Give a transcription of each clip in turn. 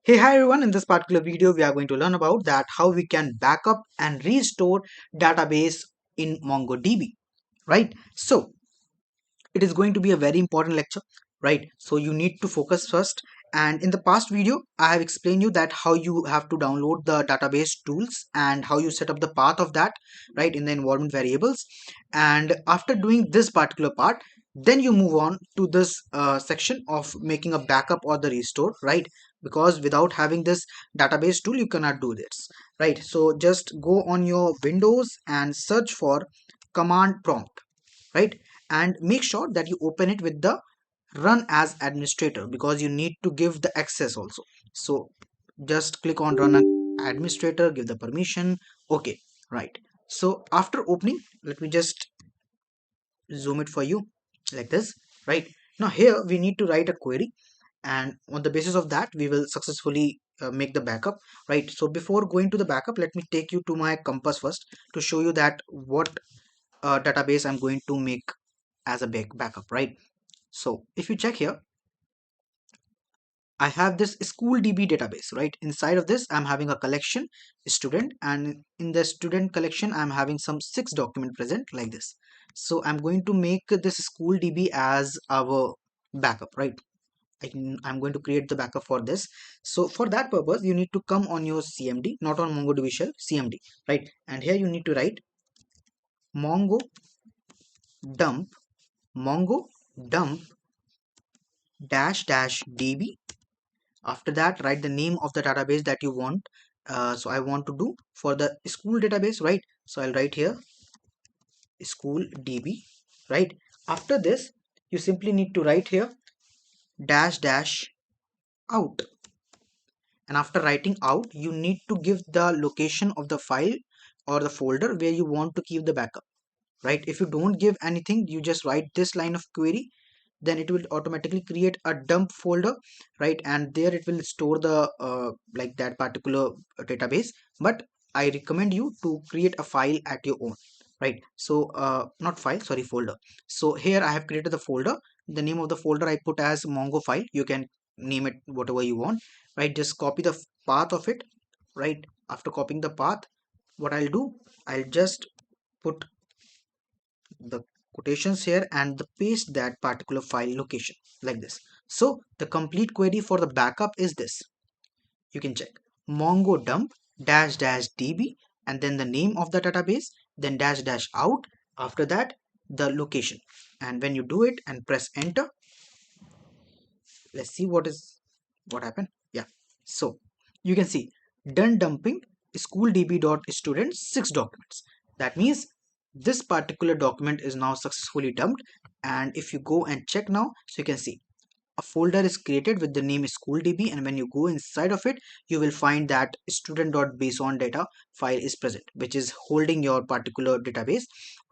Hey, hi everyone. In this particular video, we are going to learn about that how we can backup and restore database in MongoDB, right? So it is going to be a very important lecture, right? So you need to focus first. And in the past video, I have explained you that how you have to download the database tools and how you set up the path of that, right, in the environment variables. And after doing this particular part, then you move on to this section of making a backup or the restore, right? Because without having this database tool, you cannot do this, right? So just go on your Windows and search for command prompt, right? And make sure that you open it with the run as administrator because you need to give the access also. So just click on run as administrator, give the permission. Okay, right. So after opening, let me just zoom it for you like this, right? Now here we need to write a query, and on the basis of that we will successfully make the backup, right? So before going to the backup, let me take you to my compass first to show you that what database I'm going to make as a backup, right? So if you check here, I have this school DB database, right? Inside of this, I'm having a collection student, and in the student collection, I'm having some 6 document present like this. So I'm going to make this school DB as our backup, right? I'm going to create the backup for this. So for that purpose, you need to come on your CMD, not on MongoDB shell, CMD, right? And here you need to write mongo dump, mongo dump dash dash db. After that, write the name of the database that you want. So I want to do for the school database, right? So I'll write here school db, right? After this, you simply need to write here dash dash out. And after writing out, you need to give the location of the file or the folder where you want to keep the backup, right? If you don't give anything, you just write this line of query, then it will automatically create a dump folder, right? And there it will store the like that particular database. But I recommend you to create a file at your own, right? So not file, sorry, folder. So here I have created the folder. The name of the folder I put as mongo file. You can name it whatever you want, right? Just copy the path of it, right? After copying the path, what I'll do, I'll just put the quotations here and the paste that particular file location like this. So the complete query for the backup is this. You can check mongo dump dash dash db, and then the name of the database, then dash dash out. After that, the location. And when you do it and press enter, let's see what happened. Yeah, so you can see done dumping school db dot student 6 documents. That means this particular document is now successfully dumped. And if you go and check now, so you can see a folder is created with the name schooldb, and when you go inside of it, you will find that student.bson data file is present, which is holding your particular database,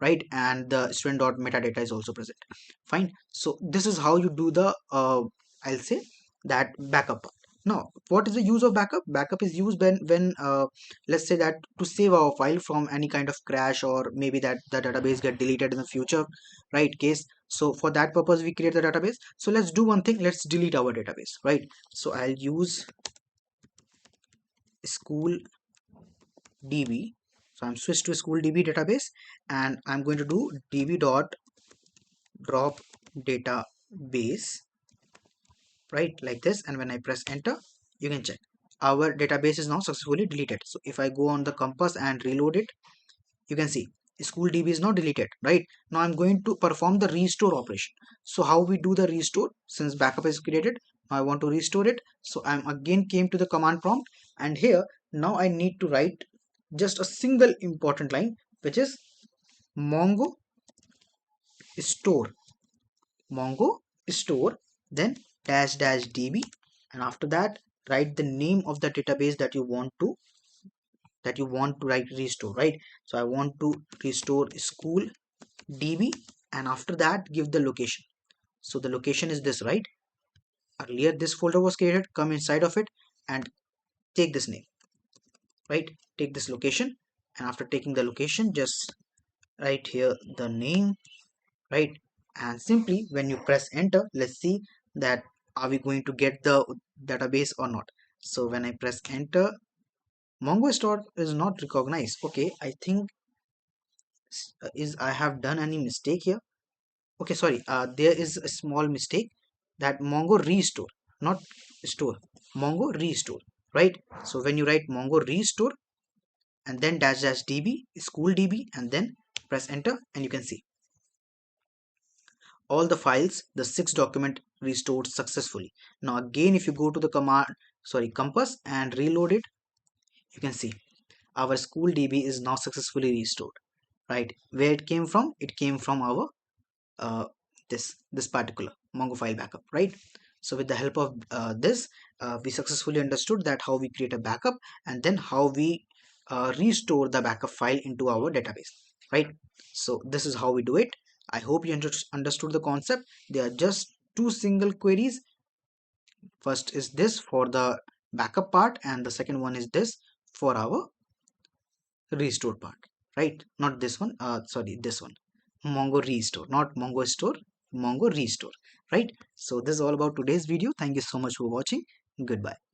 right? And the student.metadata is also present. Fine. So this is how you do the I'll say that backup part. Now, what is the use of backup? Backup is used when let's say that to save our file from any kind of crash, or maybe that the database get deleted in the future, right? Case. So for that purpose, we create the database. So let's do one thing. Let's delete our database, right? So I'll use school db. So I'm switched to school db database, and I'm going to do db dot drop database, right, like this. And when I press enter, you can check our database is now successfully deleted. So if I go on the compass and reload it, you can see school db is now deleted, right? Now I'm going to perform the restore operation. So how we do the restore? Since backup is created, now I want to restore it. So I'm again came to the command prompt, and here now I need to write just a single important line, which is mongo store, mongo store, then dash dash db. And after that, write the name of the database that you want to write restore, right? So I want to restore school db, and after that give the location. So the location is this, right? Earlier this folder was created, come inside of it and take this name, right? Take this location, and after taking the location, just write here the name, right? And simply when you press enter, let's see that are we going to get the database or not. So when I press enter, MongoStore is not recognized. Okay, I think is I have done any mistake here. Okay, sorry, there is a small mistake, that Mongo restore, not store, Mongo restore, right? So when you write Mongo restore and then dash dash db school db and then press enter, and you can see all the files, the 6 document restored successfully. Now again, if you go to the command, sorry, compass, and reload it, you can see our school db is now successfully restored, right? Where it came from? It came from our uh, this particular Mongo file backup, right? So with the help of this, we successfully understood that how we create a backup and then how we restore the backup file into our database, right? So this is how we do it. I hope you understood the concept. There are just two single queries. First is this for the backup part, and the second one is this for our restore part, right? Not this one, sorry, this one, Mongo restore, not Mongo store, Mongo restore, right? So this is all about today's video. Thank you so much for watching. Goodbye.